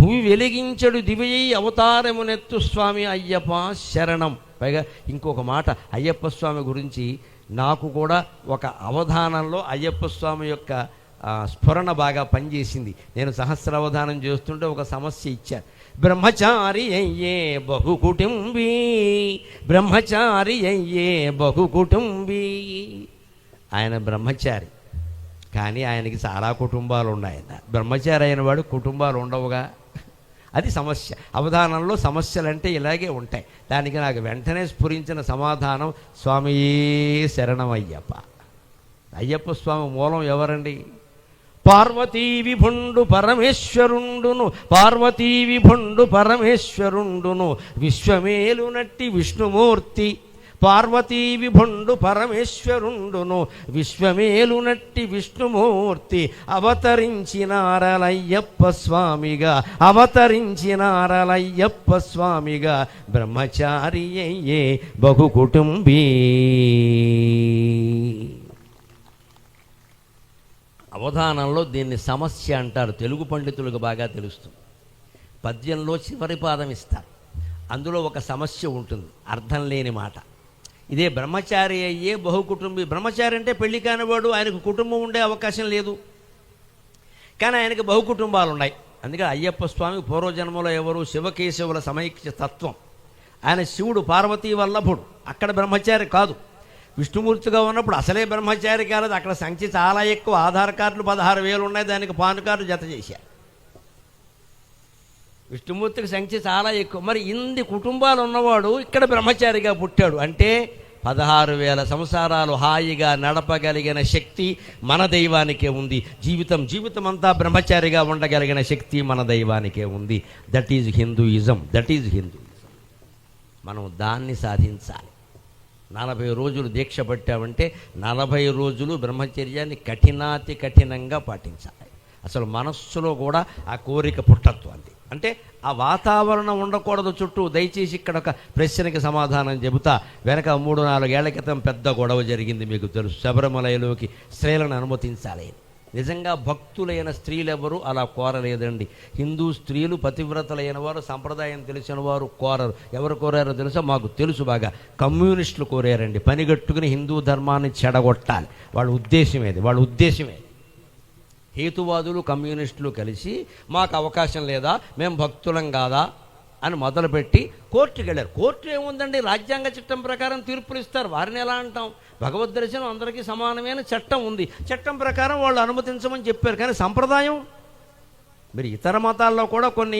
భువి వెలిగించడు దివ్యై అవతారమునెత్తు స్వామి అయ్యప్ప శరణం. పైగా ఇంకొక మాట అయ్యప్ప స్వామి గురించి నాకు కూడా ఒక అవధానంలో అయ్యప్ప స్వామి యొక్క స్ఫురణ బాగా పనిచేసింది. నేను సహస్రావధానం చేస్తుంటే ఒక సమస్య ఇచ్చారు. బ్రహ్మచారి అయ్యే బహుకుటుంబీ, బ్రహ్మచారి అయ్యే బహుకుటుంబీ. ఆయన బ్రహ్మచారి, కానీ ఆయనకి చాలా కుటుంబాలు ఉన్నాయన్న. బ్రహ్మచారి అయిన వాడు కుటుంబాలు ఉండవుగా, అది సమస్య. అవధానంలో సమస్యలంటే ఇలాగే ఉంటాయి. దానికి నాకు వెంటనే స్ఫురించిన సమాధానం స్వామియే శరణమయ్యప్ప. అయ్యప్ప స్వామి మూలం ఎవరండి? పార్వతీ విభుండు పరమేశ్వరుండును, పార్వతీ విభుండు పరమేశ్వరుండును, విశ్వమేలు నట్టి విష్ణుమూర్తి. పార్వతీ విభుండు పరమేశ్వరుండును, విశ్వమేలు నట్టి విష్ణుమూర్తి. అవతరించినారలయ్యప్ప స్వామిగా, అవతరించినారలయ్యప్ప స్వామిగా. బ్రహ్మచారి అయ్యే బహుకుటుంబీ. అవధానంలో దీన్ని సమస్య అంటారు. తెలుగు పండితులకు బాగా తెలుస్తుంది. పద్యంలో చివరి పాదం ఇస్తారు, అందులో ఒక సమస్య ఉంటుంది, అర్థం లేని మాట. ఇదే బ్రహ్మచారి అయ్యే బహుకుటుంబీ. బ్రహ్మచారి అంటే పెళ్లి కానివాడు, ఆయనకు కుటుంబం ఉండే అవకాశం లేదు, కానీ ఆయనకు బహుకుటుంబాలు ఉన్నాయి. అందుకే అయ్యప్ప స్వామి పూర్వజన్మలో ఎవరు? శివకేశవుల సమైక్య తత్వం. ఆయన శివుడు, పార్వతీ వల్లభుడు. అక్కడ బ్రహ్మచారి కాదు. విష్ణుమూర్తిగా ఉన్నప్పుడు అసలే బ్రహ్మచారి కాలేదు. అక్కడ సంఖ్య చాలా ఎక్కువ. ఆధార్ కార్డులు 16,000 ఉన్నాయి, దానికి పాన్ కార్డు జత చేశారు. విష్ణుమూర్తికి సంఖ్య చాలా ఎక్కువ. మరి ఇన్ని కుటుంబాలు ఉన్నవాడు ఇక్కడ బ్రహ్మచారిగా పుట్టాడు అంటే 16,000 సంసారాలు హాయిగా నడపగలిగిన శక్తి మన దైవానికే ఉంది. జీవితం అంతా బ్రహ్మచారిగా ఉండగలిగిన శక్తి మన దైవానికే ఉంది. That is Hinduism, that is Hinduism. మనం దాన్ని సాధించాలి. 40 రోజులు దీక్ష పట్టామంటే 40 రోజులు బ్రహ్మచర్యాన్ని కఠినాతి కఠినంగా పాటించాలి. అసలు మనస్సులో కూడా ఆ కోరిక పుట్టత్వాన్ని, అంటే ఆ వాతావరణం ఉండకూడదు చుట్టూ. దయచేసి ఇక్కడ ఒక ప్రశ్నకి సమాధానం చెబుతా. వెనక 3-4 ఏళ్ల క్రితం పెద్ద గొడవ జరిగింది, మీకు తెలుసు. శబరిమలలోకి స్త్రీలను అనుమతించాలి. నిజంగా భక్తులైన స్త్రీలెవరూ అలా కోరలేదండి. హిందూ స్త్రీలు పతివ్రతలైన వారు, సంప్రదాయం తెలిసిన వారు కోరరు. ఎవరు కోరారో తెలుసా? మాకు తెలుసు బాగా. కమ్యూనిస్టులు కోరారండి. పనిగట్టుకుని హిందూ ధర్మాన్ని చెడగొట్టాలి. వాళ్ళ ఉద్దేశమే. హేతువాదులు కమ్యూనిస్టులు కలిసి మాకు అవకాశం లేదా, మేము భక్తులం కాదా అని మొదలుపెట్టి కోర్టుకి వెళ్ళారు. కోర్టు ఏముందండి, రాజ్యాంగ చట్టం ప్రకారం తీర్పులు ఇస్తారు. వారిని ఎలా అంటాం? భగవద్ దర్శనం అందరికీ సమానమైన చట్టం ఉంది. చట్టం ప్రకారం వాళ్ళు అనుమతించమని చెప్పారు. కానీ సంప్రదాయం, మీరు ఇతర మతాల్లో కూడా కొన్ని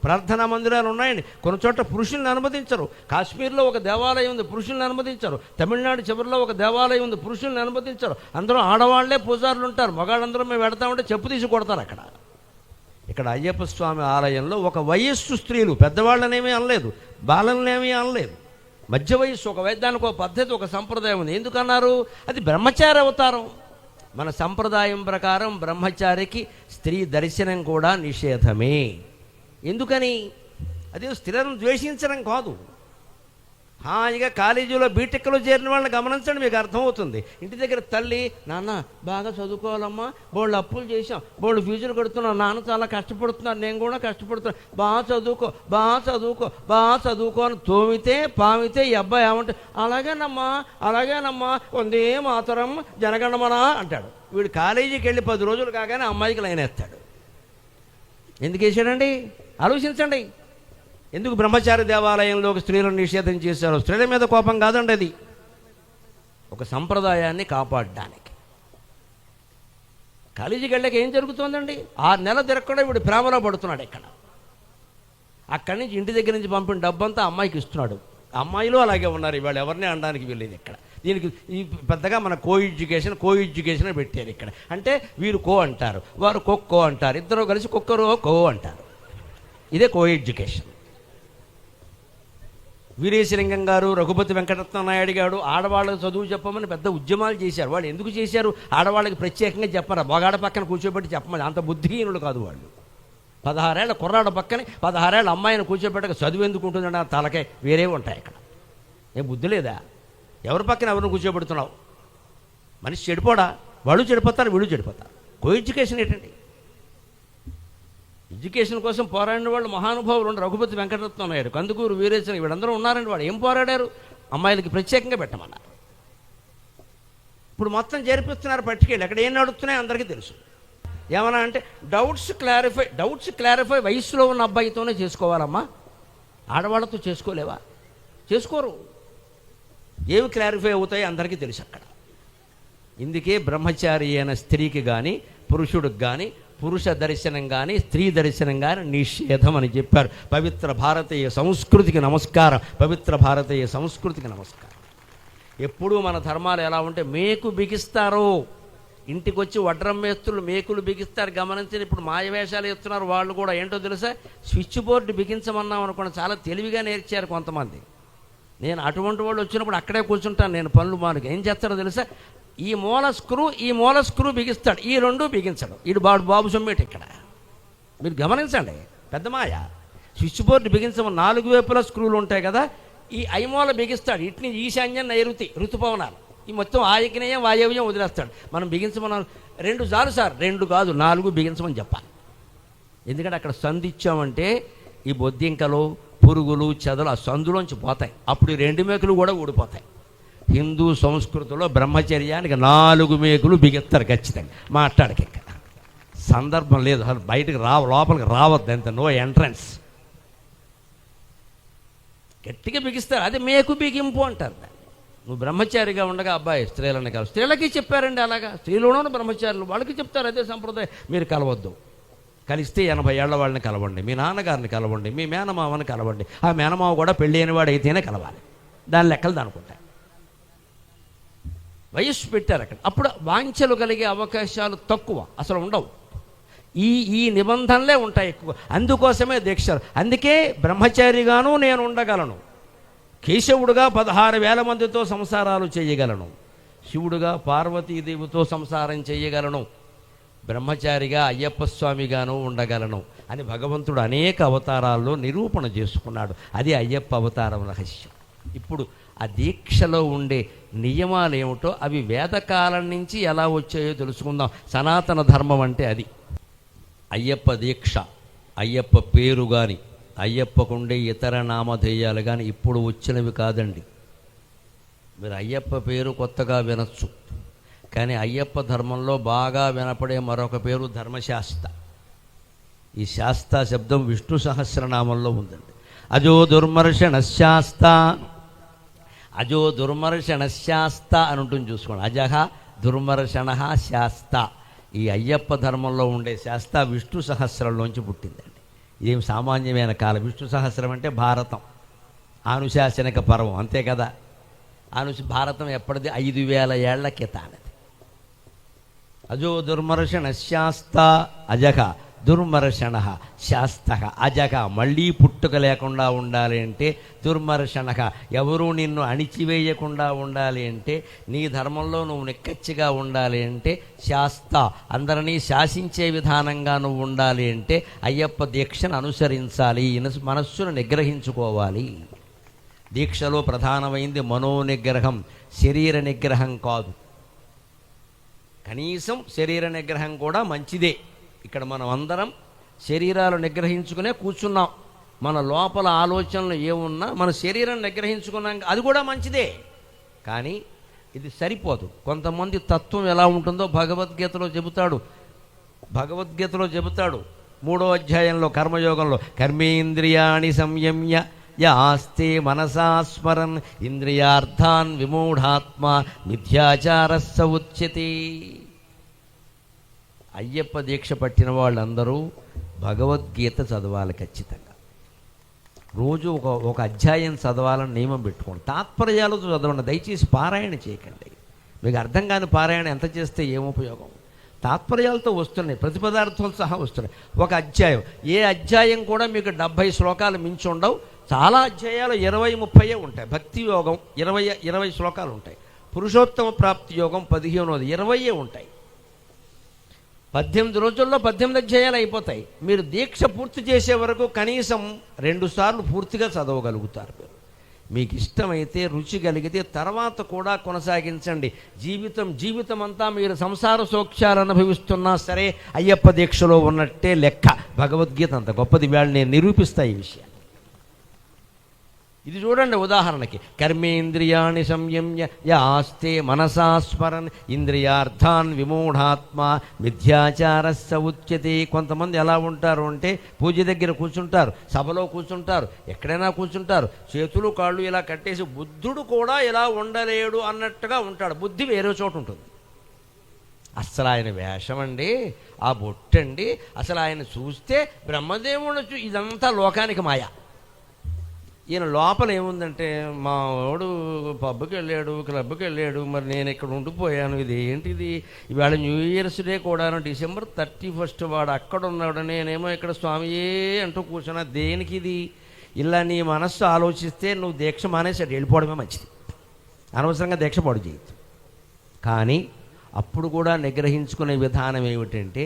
ప్రార్థనా మందిరాలు ఉన్నాయండి. కొన్ని చోట్ల పురుషుల్ని అనుమతించరు. కాశ్మీర్లో ఒక దేవాలయం ఉంది, పురుషుల్ని అనుమతించరు. తమిళనాడు చివరిలో ఒక దేవాలయం ఉంది, పురుషుల్ని అనుమతించరు. అందరూ ఆడవాళ్లే పూజారులు ఉంటారు. మగాళ్ళందరూ మేము వెడతామంటే చెప్పు తీసి కొడతారు అక్కడ. ఇక్కడ అయ్యప్ప స్వామి ఆలయంలో ఒక వయస్సు స్త్రీలు, పెద్దవాళ్ళనేమీ అనలేదు, బాలలనేమీ అనలేదు, మధ్య వయస్సు, ఒక దానికి ఒక పద్ధతి, ఒక సంప్రదాయం ఉంది. ఎందుకన్నారు? అది బ్రహ్మచారి అవతారం. మన సంప్రదాయం ప్రకారం బ్రహ్మచారికి స్త్రీ దర్శనం కూడా నిషేధమే. ఎందుకని? అదే స్త్రీలను ద్వేషించడం కాదు. హాయిగా కాలేజీలో బీటెక్లో చేరిన వాళ్ళని గమనించండి, మీకు అర్థమవుతుంది. ఇంటి దగ్గర తల్లి, నాన్న బాగా చదువుకోవాలమ్మా, బోళ్ళు అప్పులు చేసాం, బోళ్ళు ఫీజులు కడుతున్నాం, నాన్న చాలా కష్టపడుతున్నారు, నేను కూడా కష్టపడుతున్నాను, బాగా చదువుకో అని తోమితే పామితే ఈ అబ్బాయి ఏమంటే అలాగేనమ్మా వందే మాతరం జనగణమన అంటాడు. వీడు కాలేజీకి వెళ్ళి 10 రోజులు కాగానే అమ్మాయికి లైన్ వేస్తాడు. ఎందుకు వేసాడండి? ఆలోచించండి. ఎందుకు బ్రహ్మచారి దేవాలయంలోకి స్త్రీలను నిషేధం చేశారో? స్త్రీల మీద కోపం కాదండి, అది ఒక సంప్రదాయాన్ని కాపాడడానికి. కాలేజీకి వెళ్ళాక ఏం జరుగుతుందండి? 6 నెలలు తిరగకుండా వీడు ప్రేమలో పడుతున్నాడు. ఇక్కడ అక్కడి నుంచి ఇంటి దగ్గర నుంచి పంపిన డబ్బంతా అమ్మాయికి ఇస్తున్నాడు. అమ్మాయిలు అలాగే ఉన్నారు. ఇవాళ ఎవరిని అనడానికి వెళ్ళేది ఇక్కడ. దీనికి ఈ పెద్దగా మన కో ఎడ్యుకేషన్ పెట్టారు ఇక్కడ. అంటే వీరు కో అంటారు, వారు కొక్కో అంటారు, ఇద్దరు కలిసి కుక్కరు కో అంటారు. ఇదే కో ఎడ్యుకేషన్. వీరేశలింగం గారు, రఘుపతి వెంకటరత్న నాయుడు గారు ఆడవాళ్ళకి చదువు చెప్పమని పెద్ద ఉద్యమాలు చేశారు. వాళ్ళు ఎందుకు చేశారు? ఆడవాళ్ళకి ప్రత్యేకంగా చెప్పారు, మగాడ పక్కన కూర్చోబెట్టి చెప్పమని. అంత బుద్ధిహీనులు కాదు వాళ్ళు. 16 ఏళ్ల కుర్రాడు పక్కనే 16 ఏళ్ల అమ్మాయిని కూర్చోబెట్టక చదువు ఎందుకు ఉంటుందండి? ఆ తలకే వేరే ఉంటాయి అక్కడ. ఏం బుద్ధి లేదా? ఎవరి పక్కన ఎవరిని కూర్చోబెడుతున్నావు? మనిషి చెడిపోడా? వాళ్ళు చెడిపోతారు, వీళ్ళు చెడిపోతారు. కో ఎడ్యుకేషన్ ఏంటండి? ఎడ్యుకేషన్ కోసం పోరాడిన వాళ్ళు మహానుభావులు ఉన్నారు. రఘుపతి వెంకటరత్నం నాయుడు, కందుకూరు వీరేశం, వీళ్ళందరూ ఉన్నారండి. వాళ్ళు ఏం పోరాడారు? అమ్మాయిలకి ప్రత్యేకంగా పెట్టమన్నారు. ఇప్పుడు మొత్తం జరిపిస్తున్నారు పట్టుకెళ్ళి. అక్కడ ఏం నడుస్తున్నాయి అందరికీ తెలుసు. ఏమన్నా అంటే డౌట్స్ క్లారిఫై వయసులో ఉన్న అబ్బాయితోనే చేసుకోవాలమ్మా, ఆడవాళ్ళతో చేసుకోలేవా? చేసుకోరు. ఏమి క్లారిఫై అవుతాయి అందరికీ తెలుసు అక్కడ. ఇందుకే బ్రహ్మచారి అయిన స్త్రీకి కానీ పురుషుడికి కానీ పురుష దర్శనం కానీ స్త్రీ దర్శనం కానీ నిషేధం అని చెప్పారు. పవిత్ర భారతీయ సంస్కృతికి నమస్కారం. పవిత్ర భారతీయ సంస్కృతికి నమస్కారం. ఎప్పుడూ మన ధర్మాలు ఎలా ఉంటే మేకు బిగిస్తారో, ఇంటికి వచ్చి వడ్రం మేస్తులు మేకులు బిగిస్తారు. గమనించిన ఇప్పుడు మాయవేషాలు ఎత్తున్నారు వాళ్ళు కూడా. ఏంటో తెలుసా? స్విచ్ బోర్డు బిగించమన్నాం అనుకోండి, చాలా తెలివిగా నేర్చారు కొంతమంది. నేను అటువంటి వాళ్ళు వచ్చినప్పుడు అక్కడే కూర్చుంటాను. నేను పనులు మానుకు ఏం చేస్తాడో తెలుసా? ఈ మూల స్క్రూ బిగిస్తాడు, ఈ రెండు బిగించడు. ఇది బాబు సొమ్మేటి ఇక్కడ. మీరు గమనించండి, పెద్ద మాయ. స్విచ్ బోర్డు బిగించమని 4 వైపులా స్క్రూలు ఉంటాయి కదా, ఈ ఐమూల బిగిస్తాడు. ఇట్ని ఈశాన్యం నైరుతి ఋతుపవనాలు, ఈ మొత్తం ఆయకనేయం వాయవ్యం వదిలేస్తాడు. మనం బిగించమన్నాం 2 చాలు సార్, 2 కాదు 4 బిగించమని చెప్పాలి. ఎందుకంటే అక్కడ సందు ఇచ్చామంటే ఈ బొద్దింకలు పురుగులు చెదలు ఆ సందులోంచి పోతాయి. అప్పుడు ఈ 2 మేకులు కూడా ఊడిపోతాయి. హిందూ సంస్కృతిలో బ్రహ్మచర్యానికి 4 మేకులు బిగిస్తారు ఖచ్చితంగా. మాట్లాడక ఇక్కడ సందర్భం లేదు, అసలు బయటకు లోపలికి రావద్దు, అంత నో ఎంట్రన్స్. గట్టిగా బిగిస్తారు, అది మేకు బిగింపు అంటారు దాన్ని. నువ్వు బ్రహ్మచారిగా ఉండగా అబ్బాయి స్త్రీలను కలవ, స్త్రీలకి చెప్పారండి అలాగా. స్త్రీలోనూ బ్రహ్మచారులు వాళ్ళకి చెప్తారు అదే సంప్రదాయం. మీరు కలవద్దు, కలిస్తే 80 ఏళ్ల వాళ్ళని కలవండి, మీ నాన్నగారిని కలవండి, మీ మేనమామని కలవండి. ఆ మేనమామ కూడా పెళ్ళి అయిన వాడు అయితేనే కలవాలి. దాని లెక్కలు దానుకుంటాయి. వయస్సు పెట్టారు అక్కడ. అప్పుడు వాంఛలు కలిగే అవకాశాలు తక్కువ, అసలు ఉండవు. ఈ నిబంధనలే ఉంటాయి ఎక్కువ. అందుకోసమే దీక్షలు. అందుకే బ్రహ్మచారిగాను నేను ఉండగలను, కేశవుడుగా 16,000 మందితో సంసారాలు చేయగలను, శివుడుగా పార్వతీదేవితో సంసారం చేయగలను, బ్రహ్మచారిగా అయ్యప్ప స్వామిగాను ఉండగలను అని భగవంతుడు అనేక అవతారాల్లో నిరూపణ చేసుకున్నాడు. అది అయ్యప్ప అవతారం రహస్యం. ఇప్పుడు ఆ దీక్షలో ఉండే నియమాలు ఏమిటో అవి వేదకాలం నుంచి ఎలా వచ్చాయో తెలుసుకుందాం. సనాతన ధర్మం అంటే అది. అయ్యప్ప దీక్ష, అయ్యప్ప పేరు కానీ అయ్యప్పకుండే ఇతర నామధేయాలు కానీ ఇప్పుడు వచ్చినవి కాదండి. మీరు అయ్యప్ప పేరు కొత్తగా వినొచ్చు, కానీ అయ్యప్ప ధర్మంలో బాగా వినపడే మరొక పేరు ధర్మశాస్త్ర. ఈ శాస్త్ర శబ్దం విష్ణు సహస్రనామంలో ఉందండి. అజో దుర్మర్షణ శాస్త, అజో దుర్మర్షణ శాస్త అని ఉంటుంది చూసుకోండి. అజహ దుర్మర్షణ శాస్త. ఈ అయ్యప్ప ధర్మంలో ఉండే శాస్త్ర విష్ణు సహస్రంలోంచి పుట్టిందండి. ఇదేం సామాన్యమైన కాలం. విష్ణు సహస్రం అంటే భారతం, ఆనుశాసనిక పర్వం, అంతే కదా. భారతం ఎప్పటిది? 5,000 ఏళ్ల క్రితానది. అజో దుర్మర్షణ శాస్త అజగ దుర్మర్షణ శాస్త అజగ. మళ్ళీ పుట్టుక లేకుండా ఉండాలి అంటే దుర్మర్షణ, ఎవరూ నిన్ను అణిచివేయకుండా ఉండాలి అంటే, నీ ధర్మంలో నువ్వు నిక్కచ్చిగా ఉండాలి అంటే శాస్త, అందరినీ శాసించే విధానంగా నువ్వు ఉండాలి అంటే అయ్యప్ప దీక్షను అనుసరించాలి, మనస్సును నిగ్రహించుకోవాలి. దీక్షలో ప్రధానమైంది మనోనిగ్రహం, శరీర నిగ్రహం కాదు. కనీసం శరీర నిగ్రహం కూడా మంచిదే. ఇక్కడ మనం అందరం శరీరాలు నిగ్రహించుకునే కూర్చున్నాం. మన లోపల ఆలోచనలు ఏమున్నా మన శరీరం నిగ్రహించుకున్నాం, అది కూడా మంచిదే. కానీ ఇది సరిపోదు. కొంతమంది తత్వం ఎలా ఉంటుందో భగవద్గీతలో చెబుతాడు. 3వ అధ్యాయంలో కర్మయోగంలో, కర్మేంద్రియాణి సంయమ్య యాస్తే మనసా స్మరన్ ఇంద్రియార్థాన్ విమూఢాత్మ మిథ్యాచారస్స ఉచ్యతే. అయ్యప్ప దీక్ష పట్టిన వాళ్ళందరూ భగవద్గీత చదవాలి ఖచ్చితంగా. రోజు ఒక అధ్యాయం చదవాలని నియమం పెట్టుకోండి. తాత్పర్యాలతో చదవండి, దయచేసి పారాయణ చేయకండి. మీకు అర్థం కాని పారాయణ ఎంత చేస్తే ఏం ఉపయోగం? తాత్పర్యాలతో వస్తున్నాయి, ప్రతిపదార్థాలు సహా వస్తున్నాయి. ఒక అధ్యాయం, ఏ అధ్యాయం కూడా మీకు 70 శ్లోకాలు మించి ఉండవు. చాలా అధ్యాయాలు 20-30 ఉంటాయి. భక్తి యోగం 20 శ్లోకాలు ఉంటాయి. పురుషోత్తమ ప్రాప్తి యోగం 15, 20 ఉంటాయి. 18 రోజుల్లో 18 అధ్యాయాలు అయిపోతాయి. మీరు దీక్ష పూర్తి చేసే వరకు కనీసం 2 సార్లు పూర్తిగా చదవగలుగుతారు. మీరు మీకు ఇష్టమైతే, రుచి కలిగితే తర్వాత కూడా కొనసాగించండి. జీవితం అంతా మీరు సంసార సౌఖ్యాలు అనుభవిస్తున్నా సరే అయ్యప్ప దీక్షలో ఉన్నట్టే లెక్క. భగవద్గీత అంత గొప్పది. వేళ నేను నిరూపిస్తా ఈ విషయం. ఇది చూడండి ఉదాహరణకి, కర్మేంద్రియాణి సంయమ్య యాస్తే మనసా స్మరన్ ఇంద్రియార్థాన్ విమూఢాత్మ మిథ్యాచారస్య ఉచ్యతే. కొంతమంది ఎలా ఉంటారు అంటే పూజ దగ్గర కూర్చుంటారు, సభలో కూర్చుంటారు, ఎక్కడైనా కూర్చుంటారు, చేతులు కాళ్ళు ఇలా కట్టేసి బుద్ధుడు కూడా ఇలా ఉండలేడు అన్నట్టుగా ఉంటాడు. బుద్ధి వేరే చోట ఉంటుంది. అసలు ఆయన వేషం అండి, ఆ బొట్టండి, అసలు ఆయన చూస్తే బ్రహ్మదేవుడు ఇదంతా లోకానికి మాయ. ఈయన లోపల ఏముందంటే, మా వాడు పబ్కి వెళ్ళాడు, క్లబ్కి వెళ్ళాడు, మరి నేను ఇక్కడ ఉండిపోయాను, ఇది ఏంటిది, ఇవాళ న్యూ ఇయర్స్ డే కూడా December 31 వాడు అక్కడ ఉన్నాడు, నేనేమో ఇక్కడ స్వామియే అంటూ కూర్చున్నా. దేనికి ఇది? ఇలా నీ మనస్సు ఆలోచిస్తే నువ్వు దీక్ష మానేసాడు, వెళ్ళిపోవడమే మంచిది. అనవసరంగా దీక్ష పాడు చేయొద్దు. కానీ అప్పుడు కూడా నిగ్రహించుకునే విధానం ఏమిటంటే,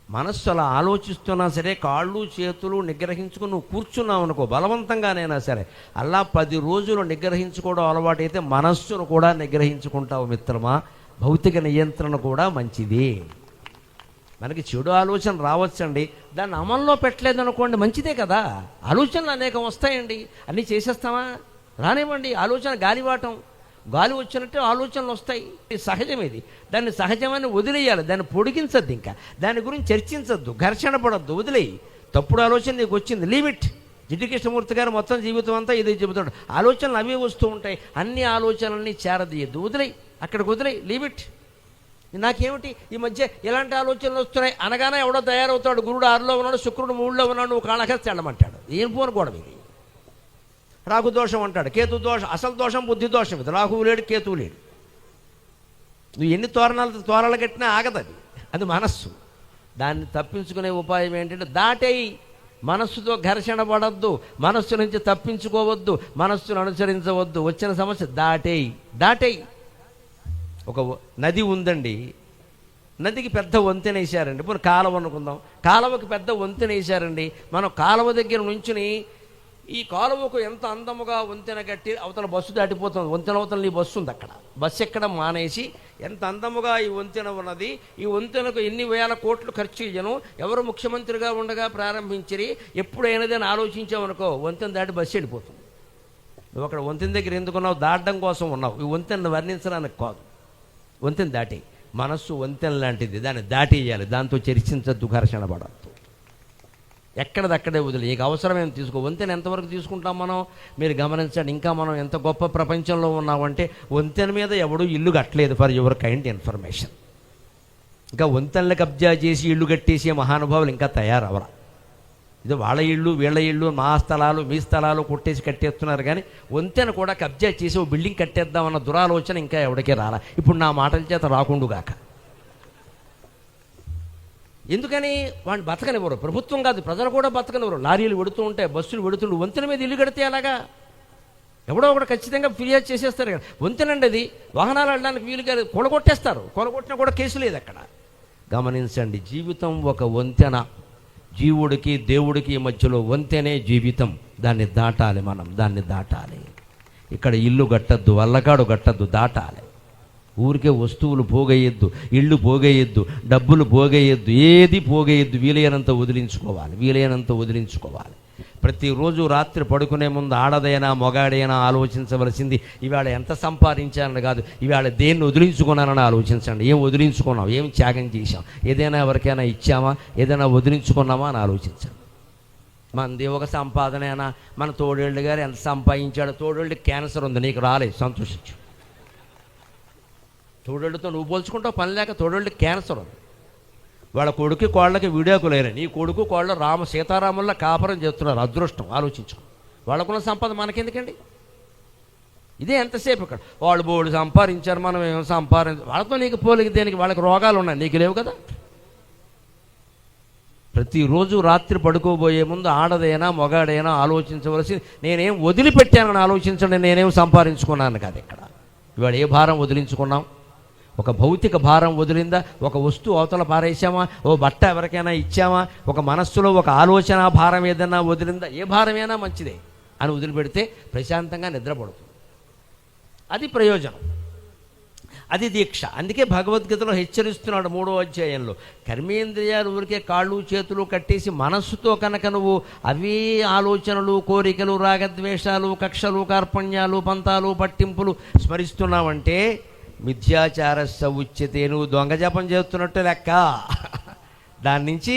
మనస్సు అలా ఆలోచిస్తున్నా సరే కాళ్ళు చేతులు నిగ్రహించుకుని నువ్వు కూర్చున్నావు అనుకో, బలవంతంగానైనా సరే, అలా 10 రోజులు నిగ్రహించుకోవడం అలవాటైతే మనస్సును కూడా నిగ్రహించుకుంటావు మిత్రమా. భౌతిక నియంత్రణ కూడా మంచిది. మనకి చెడు ఆలోచన రావచ్చండి, దాన్ని అమల్లో పెట్టలేదనుకోండి, మంచిదే కదా. ఆలోచనలు అనేకం వస్తాయండి, అన్నీ చేసేస్తామా? రానివ్వండి. ఆలోచన గాలివాటం, గాలి వచ్చినట్టు ఆలోచనలు వస్తాయి, సహజం. ఇది దాన్ని సహజమని వదిలేయాలి, దాన్ని పొడిగించద్దు, ఇంకా దాని గురించి చర్చించద్దు, ఘర్షణ పడద్దు, వదిలేయి. తప్పుడు ఆలోచన నీకు వచ్చింది, లీవ్ ఇట్. జిడ్డు కృష్ణమూర్తి గారు మొత్తం జీవితం అంతా ఇదే చెబుతాడు. ఆలోచనలు అవే వస్తూ ఉంటాయి, అన్ని ఆలోచనల్ని చేరదీయద్దు, వదిలేయి, అక్కడికి వదిలేయి, లీవ్ ఇట్. నాకేమిటి ఈ మధ్య ఇలాంటి ఆలోచనలు వస్తున్నాయి అనగానే ఎవడో తయారవుతాడు, గురుడు 6లో ఉన్నాడు, శుక్రుడు 3లో ఉన్నాడు, నువ్వు కాళహస్తి వెళ్ళమంటాడు. ఏం పోను గొడవ ఇది? రాహు దోషం అంటాడు, కేతు దోషం. అసలు దోషం బుద్ధి దోషం. ఇది రాహువు లేడు, కేతువు లేడు. నువ్వు ఎన్ని తోరాలు కట్టినా ఆగదది, అది మనస్సు. దాన్ని తప్పించుకునే ఉపాయం ఏంటంటే దాటేయి. మనస్సుతో ఘర్షణ పడద్దు, మనస్సు నుంచి తప్పించుకోవద్దు, మనస్సును అనుసరించవద్దు. వచ్చిన సమస్య దాటేయి. ఒక నది ఉందండి, నదికి పెద్ద వంతెన వేసారండి. ఇప్పుడు కాలువ అనుకుందాం, కాలువకి పెద్ద వంతెన వేసారండి. మనం కాలువ దగ్గర నుంచుని ఈ కాలువకు ఎంత అందముగా వంతెన కట్టి అవతల బస్సు దాటిపోతుంది, వంతెన అవతల నీ బస్సు ఉంది, అక్కడ బస్సు ఎక్కడం మానేసి ఎంత అందముగా ఈ వంతెన ఉన్నది, ఈ వంతెనకు ఎన్ని వేల కోట్లు ఖర్చు చేయను, ఎవరు ముఖ్యమంత్రిగా ఉండగా ప్రారంభించి ఎప్పుడైనదని ఆలోచించామనుకో, వంతెన దాటి బస్సు వెళ్ళిపోతుంది. నువ్వు అక్కడ వంతెన దగ్గర ఎందుకున్నావు? దాటడం కోసం ఉన్నావు, ఈ వంతెనను వర్ణించడానికి కాదు. వంతెన దాటి, మనస్సు వంతెన లాంటిది, దాన్ని దాటేయాలి, దాంతో చర్చించద్దు, ఘర్షణ పడద్దు. ఎక్కడదక్కడే వదిలి, నీకు అవసరమేం తీసుకో. వంతెన ఎంతవరకు తీసుకుంటాం మనం? మీరు గమనించండి. ఇంకా మనం ఎంత గొప్ప ప్రపంచంలో ఉన్నామంటే వంతెన మీద ఎవడూ ఇల్లు కట్టలేదు, ఫర్ యువర్ కైండ్ ఇన్ఫర్మేషన్. ఇంకా వంతెనలు కబ్జా చేసి ఇల్లు కట్టేసే మహానుభావులు ఇంకా తయారవరా. ఇది వాళ్ళ ఇళ్ళు, వీళ్ళ ఇళ్ళు, మా స్థలాలు, మీ స్థలాలు కొట్టేసి కట్టేస్తున్నారు. కానీ వంతెన కూడా కబ్జా చేసి ఓ బిల్డింగ్ కట్టేద్దామన్న దురాలోచన ఇంకా ఎవరికీ రాలా. ఇప్పుడు నా మాటల చేత రాకుండుగాక. ఎందుకని? వాడిని బతకనివ్వరు, ప్రభుత్వం కాదు, ప్రజలు కూడా బతకనివ్వరు. లారీలు వెడుతూ ఉంటాయి, బస్సులు వెడుతుండు, వంతెన మీద ఇల్లు కడితే అలాగా? ఎవడో ఒకటి ఖచ్చితంగా ఫిర్యాదు చేసేస్తారు కదా. వంతెనండి అది, వాహనాలు వెళ్ళడానికి వీలుగా కొలగొట్టేస్తారు, కొలగొట్టినా కూడా కేసు లేదు అక్కడ. గమనించండి, జీవితం ఒక వంతెన. జీవుడికి దేవుడికి మధ్యలో వంతెనే జీవితం. దాన్ని దాటాలి, మనం దాన్ని దాటాలి. ఇక్కడ ఇల్లు కట్టద్దు, వల్లకాడు కట్టద్దు, దాటాలి. ఊరికే వస్తువులు పోగేయద్దు, ఇళ్ళు పోగేయద్దు, డబ్బులు పోగేయద్దు, ఏది పోగేయద్దు. వీలైనంత వదిలించుకోవాలి. ప్రతిరోజు రాత్రి పడుకునే ముందు ఆడదైనా మొగాడైనా ఆలోచించవలసింది ఇవాళ ఎంత సంపాదించాలని కాదు, ఇవాళ దేన్ని వదిలించుకున్నానని ఆలోచించండి. ఏం వదిలించుకున్నాం, ఏం త్యాగం చేశాం, ఏదైనా ఎవరికైనా ఇచ్చామా, ఏదైనా వదిలించుకున్నామా అని ఆలోచించాం. మనది ఒక సంపాదనైనా, మన తోడేళ్ళు గారు ఎంత సంపాదించాడో, తోడేళ్ళకి క్యాన్సర్ ఉంది, నీకు రాలేదు, సంతోషించు. తోడేళ్ళతో నువ్వు పోల్చుకుంటావు పని లేక, తోడేళ్ళకి క్యాన్సర్ ఉంది. వాళ్ళ కొడుకు కోళ్ళకి విడాకులైన, నీ కొడుకు కోళ్ళ సీతారాముల్లో కాపురం చేస్తున్నారు, అదృష్టం. ఆలోచించుకో. వాళ్ళకున్న సంపద మనకెందుకండి? ఇదే ఎంతసేపు ఇక్కడ వాళ్ళు బోర్డు సంపాదించారు, మనం ఏం వాళ్ళతో నీకు పోలికి దేనికి? వాళ్ళకి రోగాలు ఉన్నాయి, నీకు లేవు కదా. ప్రతిరోజు రాత్రి పడుకోబోయే ముందు ఆడదైనా మొగాడైనా ఆలోచించవలసి, నేనేం వదిలిపెట్టానని ఆలోచించండి, నేనేం సంపాదించుకున్నాను కాదు. ఇక్కడ ఇవాళ ఏ భారం వదిలించుకున్నాం? ఒక భౌతిక భారం వదిలిందా? ఒక వస్తువు అవతల పారేసామా? ఓ బట్ట ఎవరికైనా ఇచ్చామా? ఒక మనస్సులో ఒక ఆలోచన భారం ఏదైనా వదిలిందా? ఏ భారమైనా మంచిదే, అని వదిలిపెడితే ప్రశాంతంగా నిద్రపడుతుంది. అది ప్రయోజనం, అది దీక్ష. అందుకే భగవద్గీతలో హెచ్చరిస్తున్నాడు 3వ అధ్యాయంలో, కర్మేంద్రియాలు ఊరికే కాళ్ళు చేతులు కట్టేసి మనస్సుతో కనుక నువ్వు అవే ఆలోచనలు, కోరికలు, రాగద్వేషాలు, కక్షలు, కార్పణ్యాలు, పంతాలు, పట్టింపులు స్మరిస్తున్నావంటే మిథ్యాచారస్య ఉచ్యతే, నువ్వు దొంగ జపం చేస్తున్నట్టు లెక్క. దాని నుంచి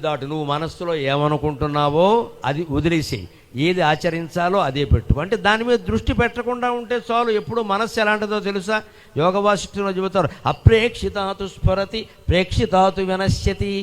దాటు. నువ్వు మనస్సులో ఏమనుకుంటున్నావో అది వదిలేసేయి, ఏది ఆచరించాలో అదే పెట్టు. అంటే దాని మీద దృష్టి పెట్టకుండా ఉంటే చాలు. ఎప్పుడు మనస్సు ఎలాంటిదో తెలుసా? యోగ వాసిష్ఠంలో చెబుతారు, అప్రేక్షితాతు స్ఫురతి ప్రేక్షితాతు వినశ్యతి.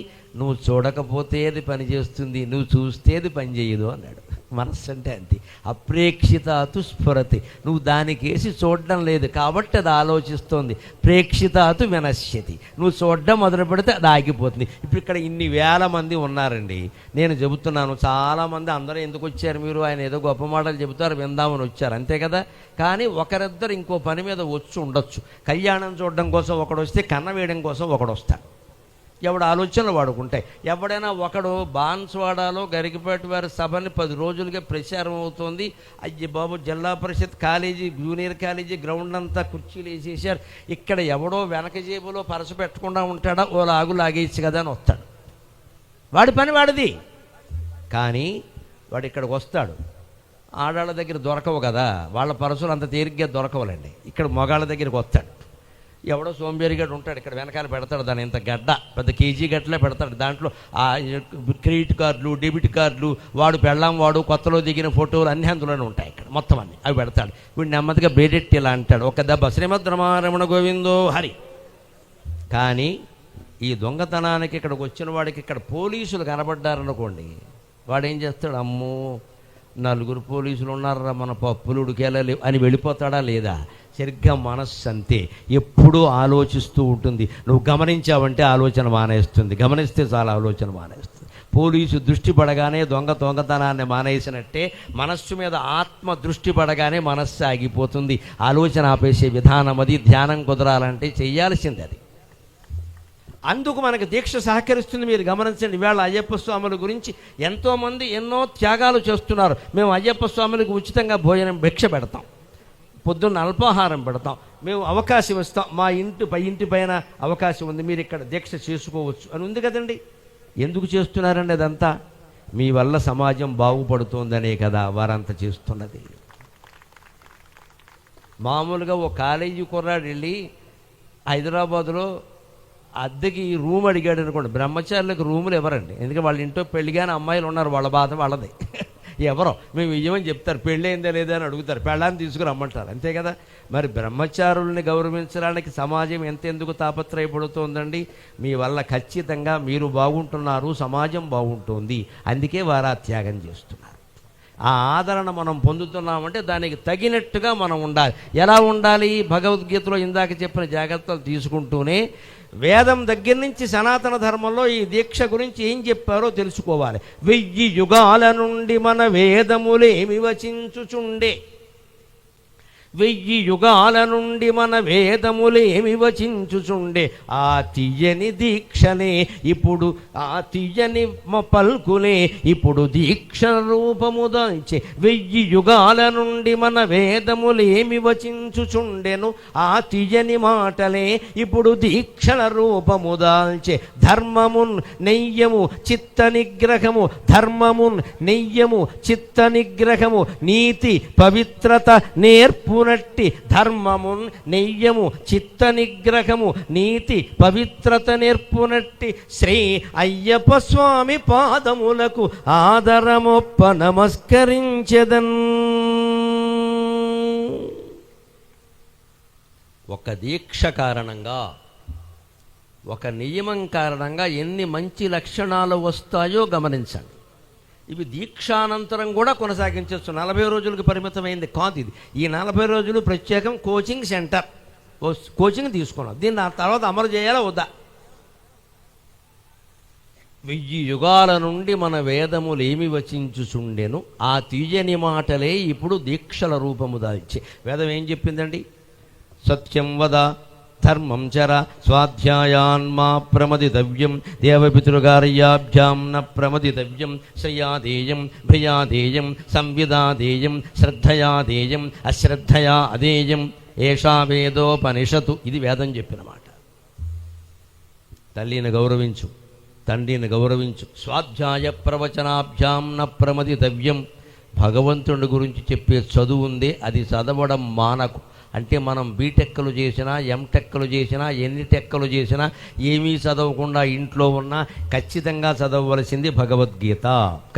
నువ్వు చూడకపోతే అది పనిచేస్తుంది, నువ్వు చూస్తే అది పనిచేయదు అన్నాడు. మనస్సు అంటే అంతే, అప్రేక్షితాతు స్ఫురతి. నువ్వు దానికేసి చూడడం లేదు కాబట్టి అది ఆలోచిస్తోంది. ప్రేక్షితాతు వినశ్యతి, నువ్వు చూడడం మొదలు పెడితే అది ఆగిపోతుంది. ఇప్పుడు ఇక్కడ ఇన్ని వేల మంది ఉన్నారండి, నేను చెబుతున్నాను. చాలామంది అందరూ ఎందుకు వచ్చారు మీరు, ఆయన ఏదో గొప్ప మాటలు చెబుతారు విందామని వచ్చారు, అంతే కదా. కానీ ఒకరిద్దరు ఇంకో పని మీద వచ్చి ఉండొచ్చు. కళ్యాణం చూడడం కోసం ఒకడు వస్తే, కన్న వేయడం కోసం ఒకడు వస్తాడు. ఎవడు ఆలోచనలు వాడుకుంటాయి. ఎవడైనా ఒకడు బాన్స్వాడలో గరికపేట వారి సభని 10 రోజులుగా ప్రచారం అవుతోంది. అయ్యి బాబు, జిల్లా పరిషత్ కాలేజీ, జూనియర్ కాలేజీ గ్రౌండ్ అంతా కుర్చీలు వేసేసారు, ఇక్కడ ఎవడో వెనక జేబులో పరస పెట్టకుండా ఉంటాడా, ఓ లాగు లాగేయచ్చు కదా అని వస్తాడు. వాడి పని వాడిది. కానీ వాడు ఇక్కడికి వస్తాడు, ఆడాళ్ళ దగ్గర దొరకవు కదా, వాళ్ళ పరసలు అంత తేలిగ్గా దొరకవాలండి. ఇక్కడ మగాళ్ళ దగ్గరికి వస్తాడు. ఎవడో సోంబేరిగాడు ఉంటాడు, ఇక్కడ వెనకాల పెడతాడు దాని ఇంత గడ్డ, పెద్ద కేజీ గడ్డలే పెడతాడు. దాంట్లో ఆ క్రెడిట్ కార్డులు, డెబిట్ కార్డులు, వాడు పెళ్ళాం, వాడు కొత్తలో దిగిన ఫోటోలు అన్నీ అందులోనే ఉంటాయి. ఇక్కడ మొత్తం అన్నీ అవి పెడతాడు. వీడు నెమ్మదిగా బేడెట్టి ఇలా అంటాడు, ఒక దెబ్బ శ్రీమద్ రమారమణ గోవిందో హరి. కానీ ఈ దొంగతనానికి ఇక్కడికి వచ్చిన వాడికి ఇక్కడ పోలీసులు కనబడ్డారనుకోండి, వాడు ఏం చేస్తాడు, అమ్మో 4 పోలీసులు ఉన్నారా, మన పప్పులు ఉడికేలా అని వెళ్ళిపోతాడా లేదా? సరిగ్గా మనస్సు అంతే, ఎప్పుడూ ఆలోచిస్తూ ఉంటుంది. నువ్వు గమనించావంటే ఆలోచన మానేస్తుంది, గమనిస్తే చాలా ఆలోచన మానేస్తుంది. పోలీసు దృష్టి పడగానే దొంగతనాన్ని మానేసినట్టే మనస్సు మీద ఆత్మ దృష్టి పడగానే మనస్సు ఆగిపోతుంది. ఆలోచన ఆపేసే విధానం అది. ధ్యానం కుదరాలంటే చెయ్యాల్సింది అది. అందుకు మనకు దీక్ష సహకరిస్తుంది. మీరు గమనించండి, ఇవాళ అయ్యప్ప స్వాముల గురించి ఎంతోమంది ఎన్నో త్యాగాలు చేస్తున్నారు. మేము అయ్యప్ప స్వాములకు ఉచితంగా భోజనం భిక్ష పెడతాం, పొద్దున్న అల్పాహారం పెడతాం, మేము అవకాశం ఇస్తాం, మా ఇంటి పైన అవకాశం ఉంది, మీరు ఇక్కడ దీక్ష చేసుకోవచ్చు అని ఉంది కదండి. ఎందుకు చేస్తున్నారండి అదంతా? మీ వల్ల సమాజం బాగుపడుతోందనే కదా వారంతా చేస్తున్నది. మామూలుగా ఓ కాలేజీ కుర్రాడు వెళ్ళి హైదరాబాదులో అద్దెకి రూమ్ అడిగాడు అనుకోండి, బ్రహ్మచారులకు రూములు ఎవరండి? ఎందుకంటే వాళ్ళ ఇంట్లో పెళ్ళిగానే అమ్మాయిలు ఉన్నారు, వాళ్ళ బాధ వాళ్ళది. ఎవరో మేము ఇవ్వమని చెప్తారు, పెళ్ళి అయిందా లేదా అని అడుగుతారు, పెళ్ళాన్ని తీసుకురమ్మంటారు, అంతే కదా. మరి బ్రహ్మచారుల్ని గౌరవించడానికి సమాజం ఎంతెందుకు తాపత్రయపడుతోందండి? మీ వల్ల ఖచ్చితంగా మీరు బాగుంటున్నారు, సమాజం బాగుంటుంది, అందుకే వారు త్యాగం చేస్తున్నారు. ఆ ఆదరణ మనం పొందుతున్నామంటే దానికి తగినట్టుగా మనం ఉండాలి. ఎలా ఉండాలి? భగవద్గీతలో ఇందాక చెప్పిన జాగ్రత్తలు తీసుకుంటూనే వేదం దగ్గర నుంచి సనాతన ధర్మంలో ఈ దీక్ష గురించి ఏం చెప్పారో తెలుసుకోవాలి. 1000 యుగాల నుండి మన వేదములేమి వచించుచుండే, 1000 యుగాల నుండి మన వేదములేమి వచించుచుండే, ఆ తీయని దీక్షనే ఇప్పుడు, ఆ తీయని పల్కులే ఇప్పుడు దీక్ష రూపము దాల్చే. 1000 యుగాల నుండి మన వేదములేమి వచించుచుండెను, ఆ తీయని మాటలే ఇప్పుడు దీక్షల రూపము దాల్చే. ధర్మమున్ నెయ్యము చిత్త నిగ్రహము, ధర్మమున్ నెయ్యము చిత్త నిగ్రహము, నీతి పవిత్రత నేర్పు నట్టి. ధర్మమున్ నెయ్యము చిత్త నిగ్రహము, నీతి పవిత్రత నేర్పునట్టి. శ్రీ అయ్యప్ప స్వామి పాదములకు ఆదరమొప్ప నమస్కరించెదన్. ఒక దీక్ష కారణంగా, ఒక నియమం కారణంగా ఎన్ని మంచి లక్షణాలు వస్తాయో గమనించండి. ఇవి దీక్షానంతరం కూడా కొనసాగించవచ్చు. 40 రోజులకు పరిమితమైంది కాదు ఇది. ఈ 40 రోజులు ప్రత్యేకం కోచింగ్ సెంటర్, కోచింగ్ తీసుకున్నాం. దీన్ని ఆ తర్వాత అమలు చేయాలా వద్దా? 1000 యుగాల నుండి మన వేదములు ఏమి వచించుచుండెను, ఆ తీయని మాటలే ఇప్పుడు దీక్షల రూపము దాల్చే. వేదం ఏం చెప్పిందండి? సత్యం వద ధర్మం చర స్వాధ్యాయాన్మా ప్రమదితవ్యం దేవపితృకార్యాభ్యాం న ప్రమదితవ్యం శ్రయాదేయం భ్రయాదేయం సంవిదాదేయం శ్రద్ధయాదేయం అశ్రద్ధయా అదేయం ఏషా వేదోపనిషతు. ఇది వేదం చెప్పిన మాట. తల్లిని గౌరవించు, తండ్రిని గౌరవించు. స్వాధ్యాయ ప్రవచనాభ్యాం న ప్రమదితవ్యం. భగవంతుడి గురించి చెప్పే చదువు ఉందే అది చదవడం మానకు. అంటే మనం బీటెక్కలు చేసినా ఎంటెక్కలు చేసినా ఎన్ని టెక్కలు చేసినా ఏమీ చదవకుండా ఇంట్లో ఉన్నా ఖచ్చితంగా చదవవలసింది భగవద్గీత.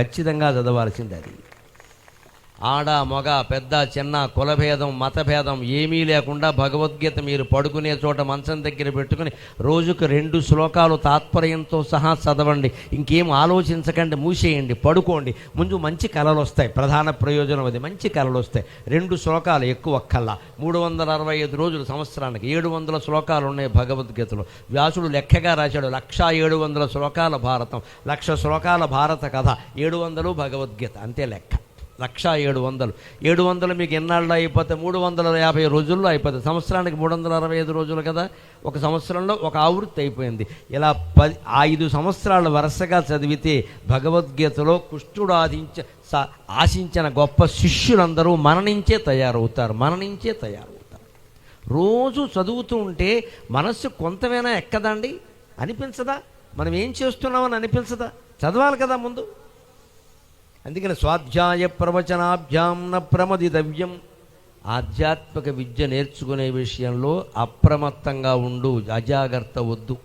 ఖచ్చితంగా చదవాల్సింది అది. ఆడ మగ పెద్ద చిన్న కులభేదం మతభేదం ఏమీ లేకుండా భగవద్గీత మీరు పడుకునే చోట మంచం దగ్గర పెట్టుకుని రోజుకు 2 శ్లోకాలు తాత్పర్యంతో సహా చదవండి. ఇంకేం ఆలోచించకండి, మూసేయండి, పడుకోండి. ముందు మంచి కళలు వస్తాయి. ప్రధాన ప్రయోజనం అది. మంచి కళలు వస్తాయి. 2 శ్లోకాలు ఎక్కువ కల్లా. 365 రోజులు సంవత్సరానికి 700 శ్లోకాలు ఉన్నాయి భగవద్గీతలో. వ్యాసుడు లెక్కగా రాశాడు 1700 శ్లోకాల భారతం, 1,00,000 శ్లోకాల భారత కథ, 700 భగవద్గీత, అంతే లెక్క. 1,700. 700 మీకు ఎన్నాళ్ళు అయిపోతే 350 రోజుల్లో అయిపోతుంది. సంవత్సరానికి 365 రోజులు కదా. ఒక సంవత్సరంలో ఒక ఆవృత్తి అయిపోయింది. ఇలా 5 సంవత్సరాలు వరుసగా చదివితే భగవద్గీతలో కృష్ణుడు ఆశించిన గొప్ప శిష్యులందరూ మరణించే తయారవుతారు. రోజు చదువుతూ ఉంటే మనస్సు కొంతమైనా ఎక్కదండి, అనిపించదా? మనం ఏం చేస్తున్నామని అనిపించదా? చదవాలి కదా ముందు. అందుకని స్వాధ్యాయ ప్రవచనాభ్యాం న ప్రమదితవ్యం. ఆధ్యాత్మిక విద్య నేర్చుకునే విషయంలో అప్రమత్తంగా ఉండు, అజాగ్రత్త వద్దు.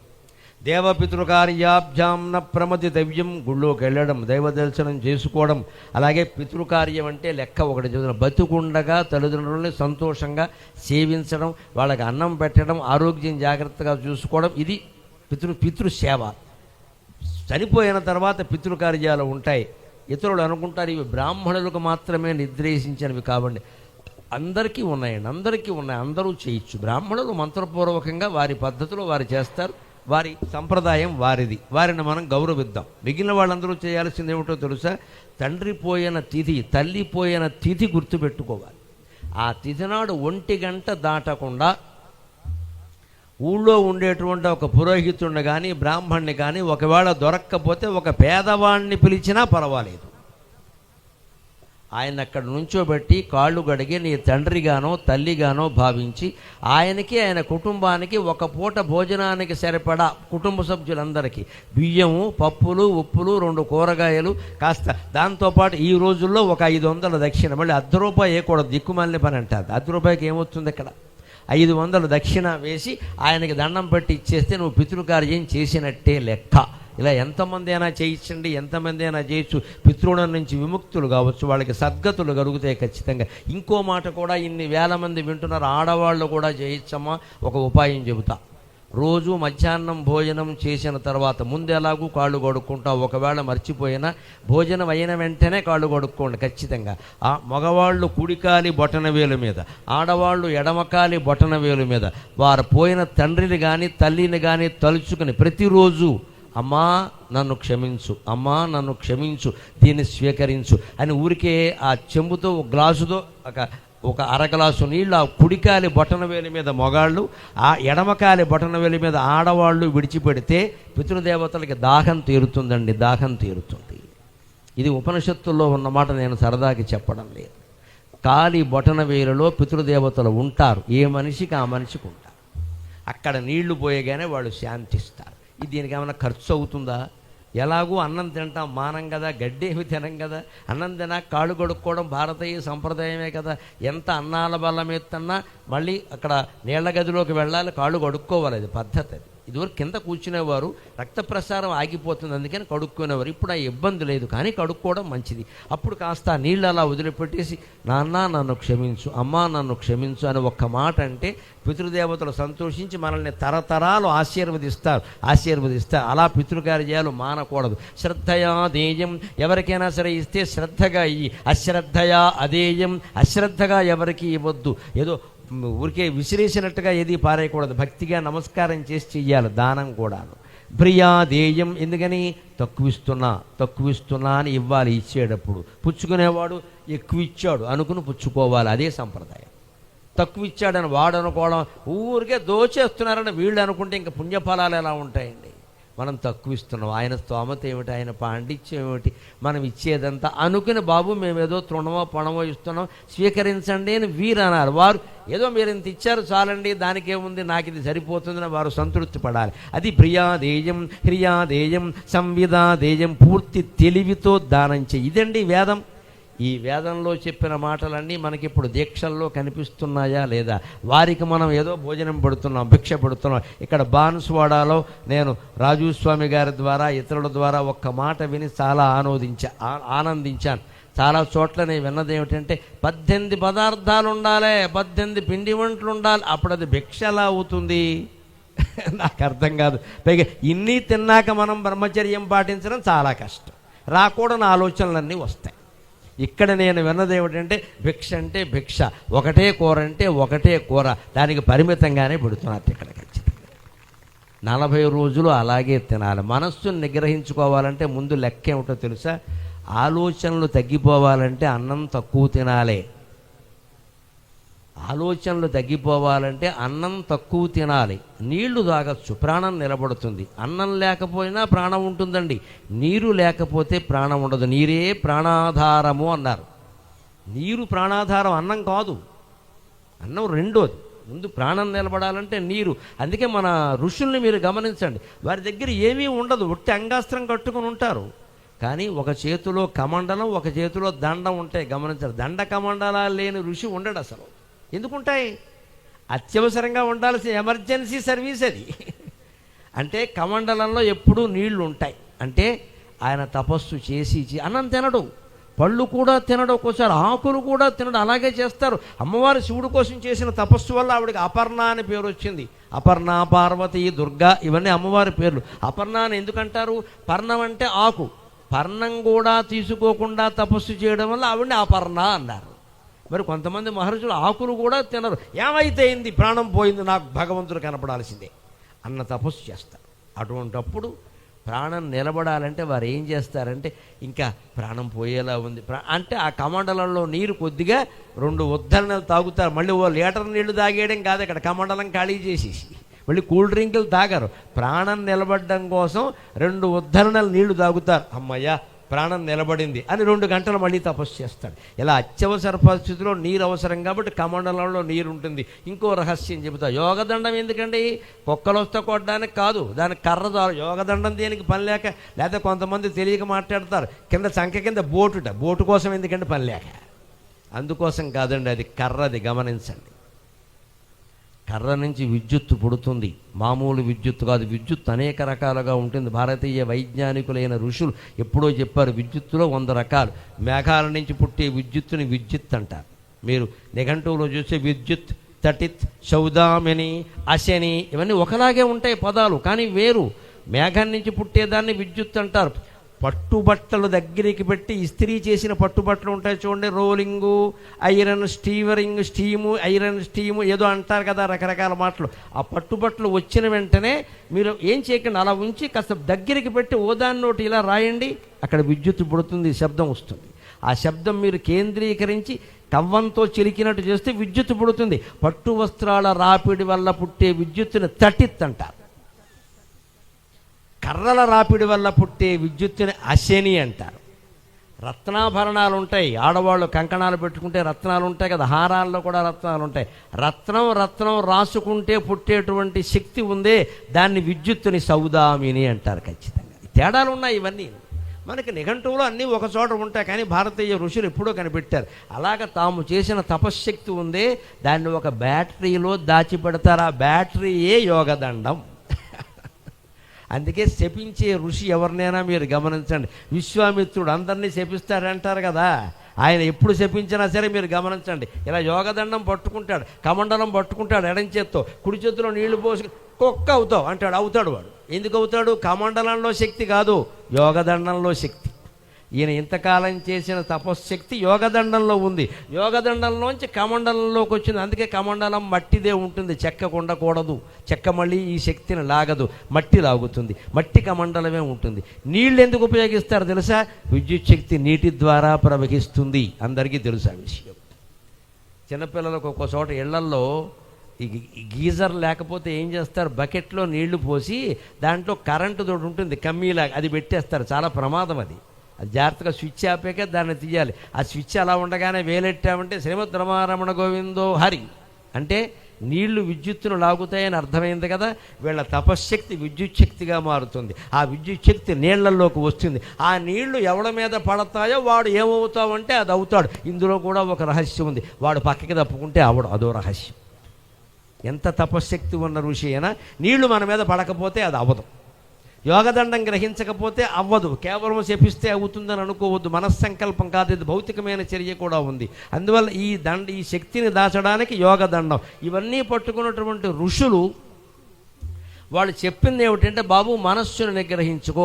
దేవపితృకార్యాభ్యాం న ప్రమదితవ్యం. గుళ్ళోకి వెళ్ళడం, దైవ దర్శనం చేసుకోవడం. అలాగే పితృకార్యం అంటే లెక్క ఒకటి చదివిన బతుకుండగా తల్లిదండ్రులని సంతోషంగా సేవించడం, వాళ్ళకి అన్నం పెట్టడం, ఆరోగ్యం జాగ్రత్తగా చూసుకోవడం, ఇది పితృసేవ. చనిపోయిన తర్వాత పితృకార్యాలు ఉంటాయి. ఇతరులు అనుకుంటారు ఇవి బ్రాహ్మణులకు మాత్రమే నిర్దేశించినవి కాబట్టి. అందరికీ ఉన్నాయండి, అందరికీ ఉన్నాయి, అందరూ చేయొచ్చు. బ్రాహ్మణులు మంత్రపూర్వకంగా వారి పద్ధతిలో వారు చేస్తారు. వారి సంప్రదాయం వారిది, వారిని మనం గౌరవిద్దాం. మిగిలిన వాళ్ళందరూ చేయాల్సింది ఏమిటో తెలుసా? తండ్రి పోయిన తిథి, తల్లి పోయిన తిథి గుర్తుపెట్టుకోవాలి. ఆ తిథి నాడు 1 గంట దాటకుండా ఊళ్ళో ఉండేటువంటి ఒక పురోహితుడిని కానీ బ్రాహ్మణ్ణి కానీ ఒకవేళ దొరక్కపోతే ఒక పేదవాణ్ణి పిలిచినా పర్వాలేదు. ఆయన అక్కడ నుంచోబెట్టి కాళ్ళు గడిగి నీ తండ్రిగానో తల్లిగానో భావించి ఆయనకి ఆయన కుటుంబానికి ఒక పూట భోజనానికి సరిపడా కుటుంబ సభ్యులందరికీ బియ్యము, పప్పులు, ఉప్పులు, 2 కూరగాయలు కాస్త, దాంతోపాటు ఈ రోజుల్లో ఒక 500 దక్షిణ. మళ్ళీ ₹1 వేయకూడదు, దిక్కుమాలిన పని అంటారు. ₹1 ఏమవుతుంది ఇక్కడ? 500 దక్షిణ వేసి ఆయనకి దండం పెట్టి ఇచ్చేస్తే నువ్వు పితృకార్యం చేసినట్టే లెక్క. ఇలా ఎంతమంది అయినా చేయించండి, ఎంతమంది అయినా చేయొచ్చు. పితృణం నుంచి విముక్తులు కావచ్చు, వాళ్ళకి సద్గతులు కలుగుతాయి ఖచ్చితంగా. ఇంకో మాట కూడా, ఇన్ని వేల మంది వింటున్నారు, ఆడవాళ్ళు కూడా చేయొచ్చమ్మా. ఒక ఉపాయం చెబుతా. రోజు మధ్యాహ్నం భోజనం చేసిన తర్వాత ముందు ఎలాగూ కాళ్ళు కడుక్కుంటావు. ఒకవేళ మర్చిపోయినా భోజనం అయిన వెంటనే కాళ్ళు కడుక్కోండి ఖచ్చితంగా. ఆ మగవాళ్ళు కుడికాలి బొటనవేలు మీద, ఆడవాళ్ళు ఎడమకాలి బొటనవేలు మీద వారు పోయిన తండ్రిని కానీ తల్లిని కానీ తలుచుకుని ప్రతిరోజు అమ్మా నన్ను క్షమించు, అమ్మా నన్ను క్షమించు, దీన్ని స్వీకరించు అని ఊరికే ఆ చెంబుతో గ్లాసుతో ఒక అరగ్లాసు నీళ్ళు ఆ కుడికాలి బొటనవేలి మీద మగాళ్ళు, ఆ ఎడమకాలి బొటనవేలి మీద ఆడవాళ్ళు విడిచిపెడితే పితృదేవతలకి దాహం తీరుతుందండి, దాహం తీరుతుంది. ఇది ఉపనిషత్తుల్లో ఉన్నమాట, నేను సరదాకి చెప్పడం లేదు. కాలి బొటనవేలులో పితృదేవతలు ఉంటారు. ఏ మనిషికి ఆ మనిషికి ఉంటారు. అక్కడ నీళ్లు పోయగానే వాళ్ళు శాంతిస్తారు. ఇది దీనికి ఏమైనా ఖర్చు అవుతుందా? ఎలాగూ అన్నం తింటాం, మానం కదా, గడ్డేమి తినం కదా. అన్నం తినా కాళ్ళు కడుక్కోవడం భారతీయ సంప్రదాయమే కదా. ఎంత అన్నాల బలం ఎత్తన్నా మళ్ళీ అక్కడ నీళ్ల గదిలోకి వెళ్ళాలి, కాళ్ళు కడుక్కోవాలి, అది పద్ధతి. అది ఇదివరకు కింద కూర్చునేవారు, రక్త ప్రసారం ఆగిపోతుంది, అందుకని కడుక్కునేవారు. ఇప్పుడు ఆ ఇబ్బంది లేదు, కానీ కడుక్కోవడం మంచిది. అప్పుడు కాస్త నీళ్ళు అలా వదిలిపెట్టేసి నాన్న నన్ను క్షమించు, అమ్మా నన్ను క్షమించు అని ఒక్క మాట అంటే పితృదేవతలు సంతోషించి మనల్ని తరతరాలు ఆశీర్వదిస్తారు. అలా పితృకార్యాలు మానకూడదు. శ్రద్ధయా దేయం, ఎవరికైనా సరే ఇస్తే శ్రద్ధగా ఇయ్యి. అశ్రద్ధయా అదేయం, అశ్రద్ధగా ఎవరికి ఇవ్వద్దు. ఏదో ఊరికే విసిరేసినట్టుగా ఏది పారేయకూడదు. భక్తిగా నమస్కారం చేసి చెయ్యాలి. దానం కూడాను. ప్రియా దేయం, ఎందుకని తక్కువిస్తున్నా అని ఇవ్వాలి. ఇచ్చేటప్పుడు పుచ్చుకునేవాడు ఎక్కువ ఇచ్చాడు అనుకుని పుచ్చుకోవాలి, అదే సంప్రదాయం. తక్కువ ఇచ్చాడని వాడు అనుకోవడం, ఊరికే దోచేస్తున్నారని వీళ్ళు అనుకుంటే ఇంకా పుణ్యఫలాలు ఎలా ఉంటాయండి? మనం తక్కువ ఇస్తున్నాం, ఆయన స్తోమత ఏమిటి, ఆయన పాండిత్యం ఏమిటి, మనం ఇచ్చేదంతా అనుకుని బాబు మేమేదో తృణమో పణమో ఇస్తున్నాం స్వీకరించండి అని వీరు అన్నారు. వారు ఏదో మీరు ఇంత ఇచ్చారు చాలండి, దానికేముంది, నాకు ఇది సరిపోతుందని వారు సంతృప్తి పడాలి. అది ప్రియాదేయం హ్రియాదేయం సంవిదాదేయం, పూర్తి తెలివితో దానం చేయి. ఇదండి వేదం. ఈ వేదంలో చెప్పిన మాటలన్నీ మనకిప్పుడు దీక్షల్లో కనిపిస్తున్నాయా లేదా? వారికి మనం ఏదో భోజనం పెడుతున్నాం, భిక్ష పెడుతున్నాం. ఇక్కడ బాన్స్వాడాలో నేను రాజు స్వామి గారి ద్వారా ఇతరుల ద్వారా ఒక్క మాట విని చాలా ఆనందించాను. చాలా చోట్ల నేను విన్నది ఏమిటంటే 18 పదార్థాలు ఉండాలి, 18 పిండి వంటలు ఉండాలి, అప్పుడు అది భిక్ష ఎలా అవుతుంది? నాకు అర్థం కాదు. పైగా ఇన్ని తిన్నాక మనం బ్రహ్మచర్యం పాటించడం చాలా కష్టం. రాకూడని ఆలోచనలన్నీ వస్తాయి. ఇక్కడ నేను విన్నది ఏమిటంటే భిక్ష అంటే భిక్ష, ఒకటే కూర అంటే ఒకటే కూర, దానికి పరిమితంగానే పెడుతున్నారు ఇక్కడ. ఖచ్చితంగా 40 రోజులు అలాగే తినాలి. మనస్సును నిగ్రహించుకోవాలంటే ముందు లెక్క ఏమిటో తెలుసా? ఆలోచనలు తగ్గిపోవాలంటే అన్నం తక్కువ తినాలి. ఆలోచనలు తగ్గిపోవాలంటే అన్నం తక్కువ తినాలి. నీళ్లు తాగొచ్చు, ప్రాణం నిలబడుతుంది. అన్నం లేకపోయినా ప్రాణం ఉంటుందండి, నీరు లేకపోతే ప్రాణం ఉండదు. నీరే ప్రాణాధారము అన్నారు. నీరు ప్రాణాధారం, అన్నం కాదు. అన్నం రెండోది. ముందు ప్రాణం నిలబడాలంటే నీరు. అందుకే మన ఋషుల్ని మీరు గమనించండి, వారి దగ్గర ఏమీ ఉండదు, ఒట్టి అంగాస్త్రం కట్టుకుని ఉంటారు. కానీ ఒక చేతిలో కమండలం, ఒక చేతిలో దండం ఉంటాయి. గమనించారు, దండ కమండలాలు లేని ఋషి ఉండడు అసలు. ఎందుకుంటాయి? అత్యవసరంగా ఉండాల్సిన ఎమర్జెన్సీ సర్వీస్ అది. అంటే కమండలంలో ఎప్పుడూ నీళ్లు ఉంటాయి. అంటే ఆయన తపస్సు చేసి అన్నం తినడు, పళ్ళు కూడా తినడు, ఒక్కోసారి ఆకులు కూడా తినడు. అలాగే చేస్తారు. అమ్మవారు శివుడి కోసం చేసిన తపస్సు వల్ల ఆవిడకి అపర్ణ అని పేరు వచ్చింది. అపర్ణ, పార్వతి, దుర్గా ఇవన్నీ అమ్మవారి పేర్లు. అపర్ణ అని ఎందుకంటారు? పర్ణం అంటే ఆకు. పర్ణం కూడా తీసుకోకుండా తపస్సు చేయడం వల్ల ఆవిడని అపర్ణ అన్నారు. మరి కొంతమంది మహర్షులు ఆకులు కూడా తినరు. ఏమైతే అయింది, ప్రాణం పోయింది, నాకు భగవంతుడు కనపడాల్సిందే అన్న తపస్సు చేస్తారు. అటువంటప్పుడు ప్రాణం నిలబడాలంటే వారు ఏం చేస్తారంటే, ఇంకా ప్రాణం పోయేలా ఉంది అంటే ఆ కమండలంలో నీరు కొద్దిగా 2 ఉద్ధరణలు తాగుతారు. మళ్ళీ ఓ లీటర్ నీళ్లు తాగేయడం కాదు, ఇక్కడ కమండలం ఖాళీ చేసేసి మళ్ళీ కూల్ డ్రింకులు తాగారు. ప్రాణం నిలబడడం కోసం 2 ఉద్ధరణలు నీళ్లు తాగుతారు. అమ్మయ్య ప్రాణం నిలబడింది అని 2 గంటలు మళ్ళీ తపస్సు చేస్తాడు. ఇలా అత్యవసర పరిస్థితిలో నీరు అవసరం కాబట్టి కమండలంలో నీరు ఉంటుంది. ఇంకో రహస్యం చెబుతా. యోగదండం ఎందుకండి? కుక్కలు వస్తే కొట్టడానికి కాదు, దానికి కర్ర చాలు. యోగదండం దేనికి పని లేక, లేకపోతే కొంతమంది తెలియక మాట్లాడతారు, కింద చంక కింద బోటు కోసం ఎందుకంటే పని లేక. అందుకోసం కాదండి, అది కర్రది. గమనించండి, కర్ర నుంచి విద్యుత్తు పుడుతుంది, మామూలు విద్యుత్తు కాదు. విద్యుత్ అనేక రకాలుగా ఉంటుంది. భారతీయ వైజ్ఞానికులైన ఋషులు ఎప్పుడో చెప్పారు, విద్యుత్తులో 100 రకాలు. మేఘాల నుంచి పుట్టే విద్యుత్తుని విద్యుత్ అంటారు. మీరు నిఘంటువులో చూస్తే విద్యుత్, తటిత్, సౌదామిని, అశని ఇవన్నీ ఒకలాగే ఉంటాయి పదాలు, కానీ వేరు. మేఘం నుంచి పుట్టేదాన్ని విద్యుత్ అంటారు. పట్టుబట్టలు దగ్గరికి పెట్టి ఇస్త్రీ చేసిన పట్టుబట్టలు ఉంటాయి చూడండి, రోలింగు, ఐరన్, స్టీము, ఐరన్ స్టీము ఏదో అంటారు కదా, రకరకాల మాటలు. ఆ పట్టుబట్టలు వచ్చిన వెంటనే మీరు ఏం చేయకండి, అలా ఉంచి కాస్త దగ్గరికి పెట్టి ఓదాన్నోటి ఇలా రాయండి, అక్కడ విద్యుత్ పుడుతుంది, శబ్దం వస్తుంది. ఆ శబ్దం మీరు కేంద్రీకరించి కవ్వంతో చిలికినట్టు చేస్తే విద్యుత్ పుడుతుంది. పట్టు వస్త్రాల రాపిడి వల్ల పుట్టే విద్యుత్తుని తటిత్ అంటారు. కర్రల రాపిడి వల్ల పుట్టే విద్యుత్తుని అశని అంటారు. రత్నాభరణాలు ఉంటాయి, ఆడవాళ్ళు కంకణాలు పెట్టుకుంటే రత్నాలు ఉంటాయి కదా, హారాల్లో కూడా రత్నాలు ఉంటాయి. రత్నం రాసుకుంటే పుట్టేటువంటి శక్తి ఉందే, దాన్ని విద్యుత్తుని సౌదామిని అంటారు. ఖచ్చితంగా తేడాలు ఉన్నాయి. ఇవన్నీ మనకి నిఘంటువులో అన్నీ ఒక చోట ఉంటాయి, కానీ భారతీయ ఋషులు ఎప్పుడో కనిపెట్టారు. అలాగ తాము చేసిన తపశ్శక్తి ఉందే, దాన్ని ఒక బ్యాటరీలో దాచిపెడతారు. ఆ బ్యాటరీయే యోగదండం. అందుకే శపించే ఋషి ఎవరినైనా మీరు గమనించండి. విశ్వామిత్రుడు అందరినీ శపిస్తాడంటారు కదా, ఆయన ఎప్పుడు శపించినా సరే మీరు గమనించండి, ఇలా యోగదండం పట్టుకుంటాడు, కమండలం పట్టుకుంటాడు ఎడం చేత్తో, కుడి చేతిలో నీళ్లు పోసి కుక్క అవుతావు అంటాడు. అవుతాడు వాడు. ఎందుకు అవుతాడు? కమండలంలో శక్తి కాదు, యోగదండంలో శక్తి. ఈయన ఇంతకాలం చేసిన తపశ్శక్తి యోగదండంలో ఉంది. యోగదండంలోంచి కమండలంలోకి వచ్చింది. అందుకే కమండలం మట్టిదే ఉంటుంది, చెక్క ఉండకూడదు. చెక్క మళ్ళీ ఈ శక్తిని లాగదు, మట్టి లాగుతుంది. మట్టి కమండలమే ఉంటుంది. నీళ్ళు ఎందుకు ఉపయోగిస్తారు తెలుసా? విద్యుత్ శక్తి నీటి ద్వారా ప్రవహిస్తుంది. అందరికీ తెలుసా విషయం? చిన్నపిల్లలకు ఒక్కో చోట ఇళ్లల్లో ఈ గీజర్ లేకపోతే ఏం చేస్తారు, బకెట్లో నీళ్లు పోసి దాంట్లో కరెంటు తోటి ఉంటుంది కమ్మీలా, అది పెట్టేస్తారు. చాలా ప్రమాదం అది. అది జాగ్రత్తగా స్విచ్ ఆపాక దాన్ని తీయాలి. ఆ స్విచ్ అలా ఉండగానే వేలెట్టామంటే శ్రీమద్ రమారమణ గోవిందో హరి అంటే నీళ్లు విద్యుత్తును లాగుతాయని అర్థమైంది కదా. వీళ్ళ తపశ్శక్తి విద్యుత్ శక్తిగా మారుతుంది. ఆ విద్యుత్ శక్తి నీళ్లలోకి వస్తుంది. ఆ నీళ్లు ఎవడి మీద పడతాయో వాడు ఏమవుతావంటే అది అవుతాడు. ఇందులో కూడా ఒక రహస్యం ఉంది. వాడు పక్కకి తప్పుకుంటే అవడు, అదో రహస్యం. ఎంత తపశ్శక్తి ఉన్న ఋషి అయినా నీళ్లు మన మీద పడకపోతే అది అవ్వదు. యోగదండం గ్రహించకపోతే అవ్వదు. కేవలం శపిస్తే అవుతుందని అనుకోవద్దు. మనస్సంకల్పం కాదు, ఇది భౌతికమైన చర్య కూడా ఉంది. అందువల్ల ఈ శక్తిని దాచడానికి యోగదండం. ఇవన్నీ పట్టుకున్నటువంటి ఋషులు వాళ్ళు చెప్పింది ఏమిటంటే, బాబు మనస్సును నిగ్రహించుకో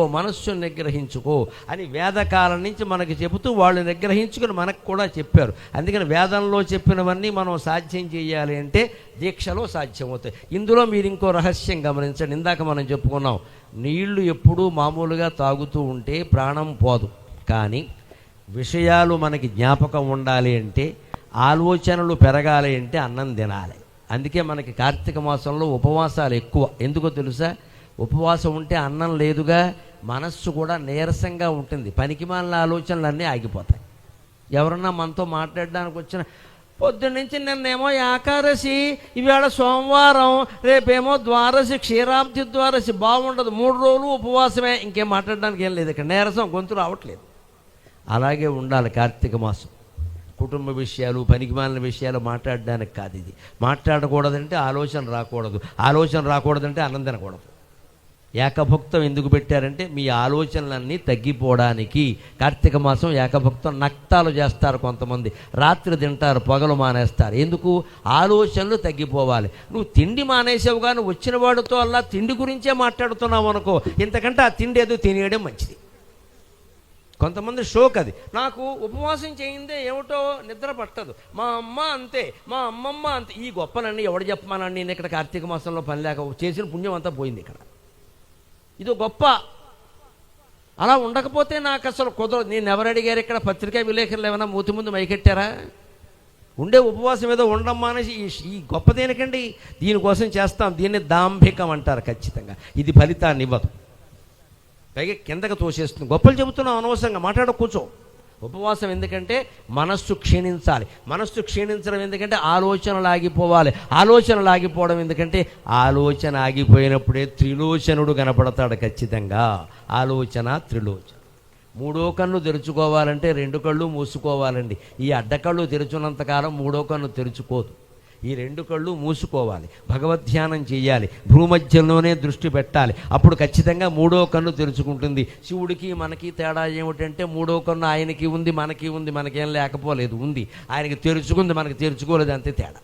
అని వేదకాలం నుంచి మనకి చెబుతూ వాళ్ళు నిగ్రహించుకుని మనకు కూడా చెప్పారు. అందుకని వేదంలో చెప్పినవన్నీ మనం సాధ్యం చేయాలి అంటే దీక్షలో సాధ్యమవుతాయి. ఇందులో మీరు ఇంకో రహస్యం గమనించండి. ఇందాక మనం చెప్పుకున్నాం, నీళ్లు ఎప్పుడూ మామూలుగా తాగుతూ ఉంటే ప్రాణం పోదు. కానీ విషయాలు మనకి జ్ఞాపకం ఉండాలి అంటే, ఆలోచనలు పెరగాలి అంటే అన్నం తినాలి. అందుకే మనకి కార్తీక మాసంలో ఉపవాసాలు ఎక్కువ. ఎందుకో తెలుసా? ఉపవాసం ఉంటే అన్నం లేదుగా, మనస్సు కూడా నీరసంగా ఉంటుంది. పనికిమాలిన ఆలోచనలన్నీ ఆగిపోతాయి. ఎవరన్నా మనతో మాట్లాడడానికి వచ్చిన, పొద్దున్నుంచి నిన్నేమో ఏకాదశి, ఇవాళ సోమవారం, రేపేమో ద్వాదశి, క్షీరాబ్ది ద్వాదశి, బాగుండదు, 3 రోజులు ఉపవాసమే, ఇంకేం మాట్లాడడానికి ఏం లేదు. ఇక్కడ నీరసం, గొంతు రావట్లేదు. అలాగే ఉండాలి కార్తీక మాసం. కుటుంబ విషయాలు, పనికిమాలిన విషయాలు మాట్లాడడానికి కాదు. ఇది మాట్లాడకూడదంటే ఆలోచన రాకూడదంటే అన్నం తినకూడదు. ఏకభుక్తం ఎందుకు పెట్టారంటే మీ ఆలోచనలన్నీ తగ్గిపోవడానికి. కార్తీక మాసం ఏకభుక్తం. నక్తాలు చేస్తారు కొంతమంది, రాత్రి తింటారు, పగలు మానేస్తారు. ఎందుకు? ఆలోచనలు తగ్గిపోవాలి. నువ్వు తిండి మానేసావు కానీ వచ్చిన వాడితో అలా తిండి గురించే మాట్లాడుతున్నావు అనుకో, ఇంతకంటే ఆ తిండి ఏదో తినేయడం మంచిది. కొంతమంది షోక్ అది. నాకు ఉపవాసం చేయిందే ఏమిటో నిద్ర పట్టదు, మా అమ్మ అంతే, మా అమ్మమ్మ అంతే. ఈ గొప్పలన్నీ ఎవడు చెప్పమానండి? నేను ఇక్కడ కార్తీక మాసంలో పని లేక చేసిన పుణ్యం అంతా పోయింది. ఇక్కడ ఇదో గొప్ప. అలా ఉండకపోతే నాకు అసలు కుదరదు. నేను ఎవరు అడిగారు? ఇక్కడ పత్రికా విలేకరులు ఏమైనా మూతి ముందు మైకెట్టారా? ఉండే ఉపవాసం ఏదో ఉండమ్మా అనేసి ఈ గొప్ప దేనికండి? దీనికోసం చేస్తాం. దీన్ని దాంభికం అంటారు. ఖచ్చితంగా ఇది ఫలితాన్ని ఇవ్వదు, పైగా కిందకి తోసేస్తుంది. గొప్పలు చెబుతున్నాం, అనవసరంగా మాట్లాడ కూర్చో. ఉపవాసం ఎందుకంటే మనస్సు క్షీణించాలి. మనస్సు క్షీణించడం ఎందుకంటే ఆలోచనలు ఆగిపోవాలి. ఆలోచనలు ఆగిపోవడం ఎందుకంటే ఆలోచన ఆగిపోయినప్పుడే త్రిలోచనుడు కనపడతాడు. ఖచ్చితంగా ఆలోచన, త్రిలోచన. 3వ కన్ను తెరుచుకోవాలంటే 2 కళ్ళు మూసుకోవాలండి. ఈ అడ్డకళ్ళు తెరుచున్నంతకాలం 3వ కన్ను తెరుచుకోదు. ఈ 2 కళ్ళు మూసుకోవాలి. భగవద్ధ్యానం చేయాలి. భూమధ్యంలోనే దృష్టి పెట్టాలి. అప్పుడు ఖచ్చితంగా 3వ కన్ను తెరుచుకుంటుంది. శివుడికి మనకి తేడా ఏమిటంటే 3వ కన్ను ఆయనకి ఉంది, మనకి ఉంది. మనకేం లేకపోలేదు, ఉంది. ఆయనకి తెరుచుకుంది, మనకి తెరుచుకోలేదు, అంతే తేడా.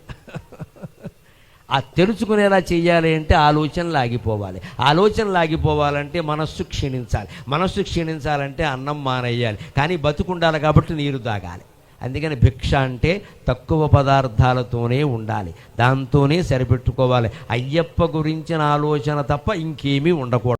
ఆ తెరుచుకునేలా చేయాలి అంటే ఆలోచనలు ఆగిపోవాలి. ఆలోచనలు ఆగిపోవాలంటే మనస్సు క్షీణించాలి. మనస్సు క్షీణించాలంటే అన్నం మానేయాలి. కానీ బతుకుండాలి కాబట్టి నీరు తాగాలి. అందుకని భిక్ష అంటే తక్కువ పదార్థాలతోనే ఉండాలి, దాంతోనే సరిపెట్టుకోవాలి. అయ్యప్ప గురించిన ఆలోచన తప్ప ఇంకేమీ ఉండకూడదు.